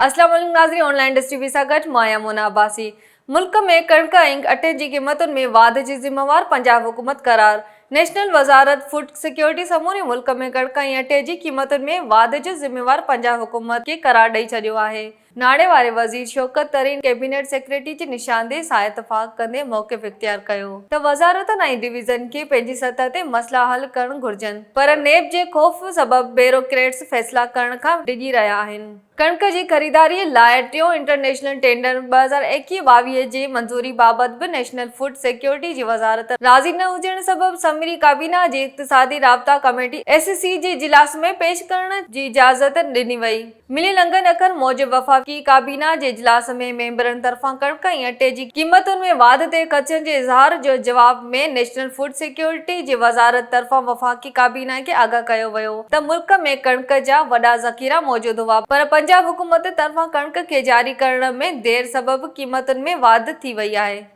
अस्सलाम वालेकुम नाज़रीन, ऑनलाइन डिस्ट्रीब्यूट सां गॾु मां आहियां मोना अब्बासी। मुल्क में कणक ऐं अटे जी क़ीमतुनि में वाधि जी ज़िम्मेवार पंजाब हुकूमत करार। नेशनल वज़ारत फूड सिक्योरिटी समूरे मुल्क में कणक ऐं अटे जी क़ीमतुनि में वाधि जो ज़िम्मेवार पंजाब हुकूमत खे करार ॾेई छॾियो आहे। नाणे वारे वज़ीर शौकत तरीन कैबिनेट सेक्रेटरी जी निशानदेही सां इतफ़ाक़ कंदे मौक़िफ़ इख्तियार कयो त वज़ारतनि ऐं डिवीज़न खे पंहिंजी सतह ते मसइला हल करणु घुर्जनि, पर नेब जे ख़ौफ़ सबबि ब्यूरोक्रेट्स फ़ैसिला करण खां डिॼी रहिया आहिनि। कणक जी ख़रीदारीअ लाइ टियों इंटरनेशनल टेंडर 2021-22 जी मंज़ूरी बाबति बि नेशनल फूड सिक्योरिटी जी वज़ारत राज़ी न हुजण सबबि समिरी काबीना जी इक़्तिसादी राब्ता कमेटी (SCC) जे इजलास में पेश करण जी इजाज़त ॾिनी वई। मिलियल अखर मूजिबि वफ़ाक़ी काबीना जे इजलास में मेंबरनि तरफ़ां कणक ऐं अटे जी क़ीमतुनि में वाधि ते ख़दशनि जे इज़हार जे जवाब में नेशनल फूड सिक्योरिटी जी वज़ारत तरफ़ां वफ़ाक़ी काबीना खे आगाह कयो वियो त मुल्क में कणक जा वॾा ज़ख़ीरा मौजूदु हुआ, पर पंजाब हुकूमत तरफ़ां कणक खे जारी करण में देर सबबि क़ीमतुनि में वाधि थी वई आहे।